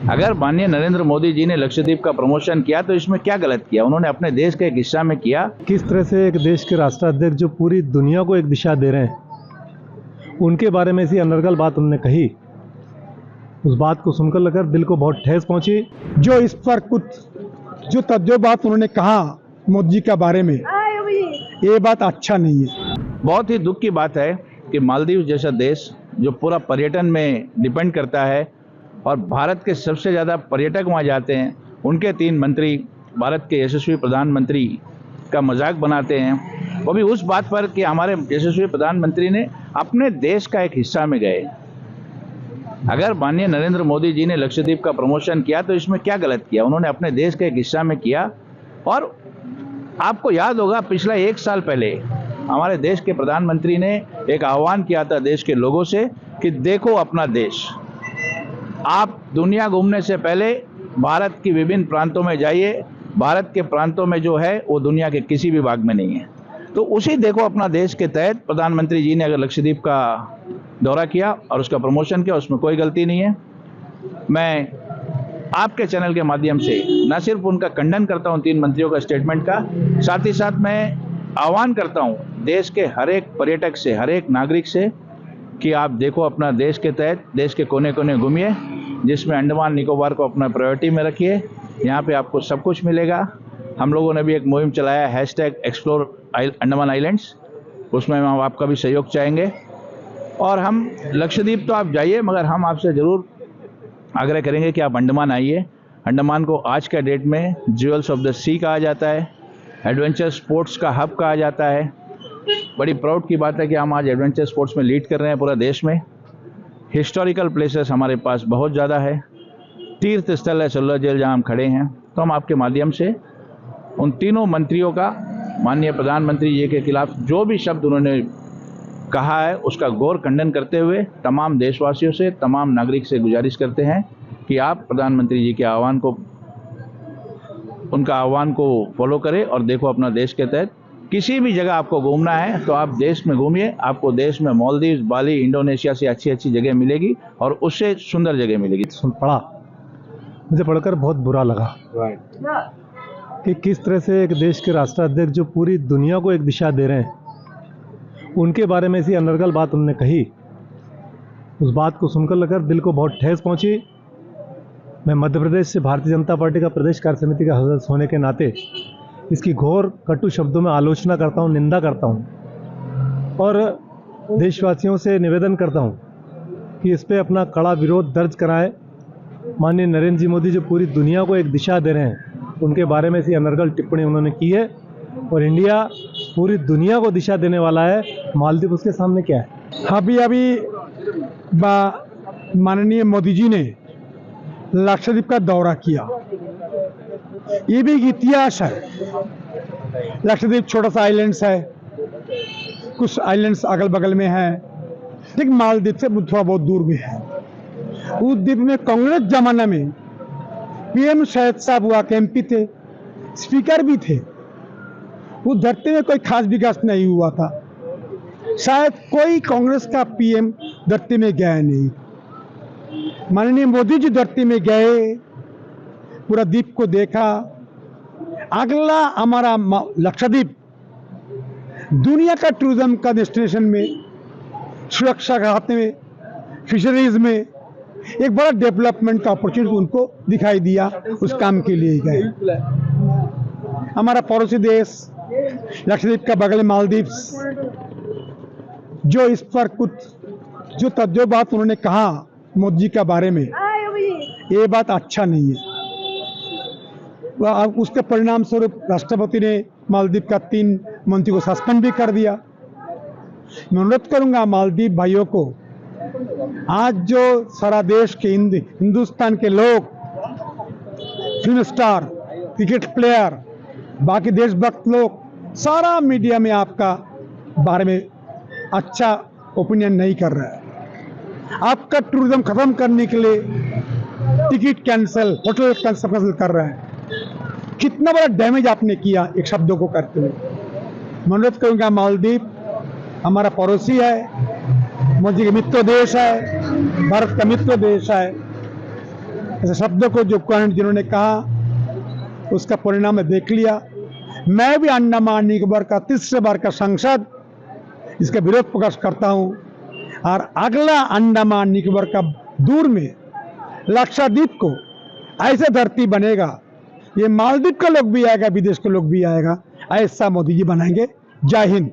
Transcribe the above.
अगर माननीय नरेंद्र मोदी जी ने लक्षद्वीप का प्रमोशन किया तो इसमें क्या गलत किया? उन्होंने अपने देश के एक हिस्सा में किया। किस तरह से एक देश के राष्ट्राध्यक्ष जो पूरी दुनिया को एक दिशा दे रहे हैं, उनके बारे में ऐसी अनर्गल बात उन्होंने कही, उस बात को सुनकर लगा दिल को बहुत ठेस पहुंची। जो इस पर कुछ जो तथ्य बात उन्होंने कहा मोदी जी के बारे में, ये बात अच्छा नहीं है। बहुत ही दुख की बात है कि मालदीव जैसा देश जो पूरा पर्यटन में डिपेंड करता है और भारत के सबसे ज़्यादा पर्यटक वहाँ जाते हैं, उनके 3 मंत्री भारत के यशस्वी प्रधानमंत्री का मजाक बनाते हैं। वो भी उस बात पर कि हमारे यशस्वी प्रधानमंत्री ने अपने देश का एक हिस्सा में गए। अगर माननीय नरेंद्र मोदी जी ने लक्षद्वीप का प्रमोशन किया तो इसमें क्या गलत किया? उन्होंने अपने देश के एक हिस्सा में किया। और आपको याद होगा पिछला 1 साल पहले हमारे देश के प्रधानमंत्री ने एक आह्वान किया था देश के लोगों से कि देखो अपना देश। आप दुनिया घूमने से पहले भारत की विभिन्न प्रांतों में जाइए। भारत के प्रांतों में जो है वो दुनिया के किसी भी भाग में नहीं है। तो उसी देखो अपना देश के तहत प्रधानमंत्री जी ने अगर लक्षद्वीप का दौरा किया और उसका प्रमोशन किया, उसमें कोई गलती नहीं है। मैं आपके चैनल के माध्यम से न सिर्फ उनका खंडन करता हूं 3 मंत्रियों का स्टेटमेंट का, साथ ही साथ मैं आह्वान करता हूं देश के हर एक पर्यटक से, हर एक नागरिक से कि आप देखो अपना देश के तहत देश के कोने कोने घूमिए, जिसमें अंडमान निकोबार को अपना प्रायोरिटी में रखिए। यहाँ पे आपको सब कुछ मिलेगा। हम लोगों ने भी एक मुहिम चलाया #एक्सप्लोर अंडमान आइलैंड्स, उसमें हम आपका भी सहयोग चाहेंगे। और हम लक्षद्वीप तो आप जाइए, मगर हम आपसे ज़रूर आग्रह करेंगे कि आप अंडमान आइए। अंडमान को आज का डेट में ज्वेल्स ऑफ द सी कहा जाता है, एडवेंचर स्पोर्ट्स का हब कहा जाता है। बड़ी प्राउड की बात है कि हम आज एडवेंचर स्पोर्ट्स में लीड कर रहे हैं पूरा देश में। हिस्टोरिकल प्लेसेस हमारे पास बहुत ज़्यादा है। तीर्थ स्थल है सल्लर जेल जहाँ हम खड़े हैं। तो हम आपके माध्यम से उन तीनों मंत्रियों का माननीय प्रधानमंत्री जी के खिलाफ जो भी शब्द उन्होंने कहा है उसका घोर खंडन करते हुए तमाम देशवासियों से, तमाम नागरिक से गुजारिश करते हैं कि आप प्रधानमंत्री जी के उनका आह्वान को फॉलो करें और देखो अपना देश के तहत किसी भी जगह आपको घूमना है तो आप देश में घूमिए। आपको देश में मालदीव, बाली, इंडोनेशिया से अच्छी अच्छी जगह मिलेगी और उससे सुंदर जगह मिलेगी। पढ़ा, मुझे पढ़कर बहुत बुरा लगा कि किस तरह से एक देश के राष्ट्राध्यक्ष जो पूरी दुनिया को एक दिशा दे रहे हैं, उनके बारे में ऐसी अनर्गल बात उन्होंने कही, उस बात को सुनकर लगा दिल को बहुत ठेस पहुंची। मैं मध्य प्रदेश से भारतीय जनता पार्टी का प्रदेश कार्य समिति का सदस्य होने के नाते इसकी घोर कटु शब्दों में आलोचना करता हूं, निंदा करता हूं और देशवासियों से निवेदन करता हूं कि इस पे अपना कड़ा विरोध दर्ज कराएं। माननीय नरेंद्र जी मोदी जो पूरी दुनिया को एक दिशा दे रहे हैं, उनके बारे में ऐसी अनर्गल टिप्पणी उन्होंने की है और इंडिया पूरी दुनिया को दिशा देने वाला है। मालदीव उसके सामने क्या है? अभी माननीय मोदी जी ने लक्षद्वीप का दौरा किया, ये भी एक इतिहास है। लक्षद्वीप छोटा सा आइलैंड्स है, कुछ आइलैंड्स अगल बगल में है, ठीक मालदीव से थोड़ा बहुत दूर में है। उस द्वीप में कांग्रेस जमाना में PM शहीद साहब हुआ के MP थे, स्पीकर भी थे। उस धरती में कोई खास विकास नहीं हुआ था। शायद कोई कांग्रेस का PM धरती में गया नहीं। माननीय मोदी जी धरती में गए, पूरा द्वीप को देखा। अगला हमारा लक्षद्वीप दुनिया का टूरिज्म का डेस्टिनेशन में, सुरक्षा के हाथ में, फिशरीज में एक बड़ा डेवलपमेंट का अपॉर्चुनिटी उनको दिखाई दिया। उस काम के लिए गए। हमारा पड़ोसी देश लक्षद्वीप का बगल मालदीव, जो इस पर कुछ जो तथ्य बात उन्होंने कहा मोदी जी के बारे में, ये बात अच्छा नहीं है। उसके परिणाम स्वरूप राष्ट्रपति ने मालदीव का 3 मंत्री को सस्पेंड भी कर दिया। मैं अनुरोध करूंगा मालदीव भाइयों को, आज जो सारा देश के हिंदुस्तान के लोग, फिल्म स्टार, क्रिकेट प्लेयर, बाकी देशभक्त लोग, सारा मीडिया में आपका बारे में अच्छा ओपिनियन नहीं कर रहा है। आपका टूरिज्म खत्म करने के लिए टिकट कैंसिल, होटल कैंसिल कर रहे हैं। कितना बड़ा डैमेज आपने किया एक शब्दों को करते हुए। मैं अनुरोध करूंगा, मालदीव हमारा पड़ोसी है, मोदी का मित्र देश है, भारत का मित्र देश है। ऐसे शब्दों को जो जिन्होंने कहा उसका परिणाम मैं देख लिया। मैं भी अंडमान निकोबार का तीसरे बार का सांसद इसका विरोध प्रकाश करता हूं और अगला अंडमान निकोबार का दूर में लक्षद्वीप को ऐसे धरती बनेगा, ये मालदीव का लोग भी आएगा, विदेश के लोग भी आएगा, ऐसा मोदी जी बनाएंगे। जय हिंद।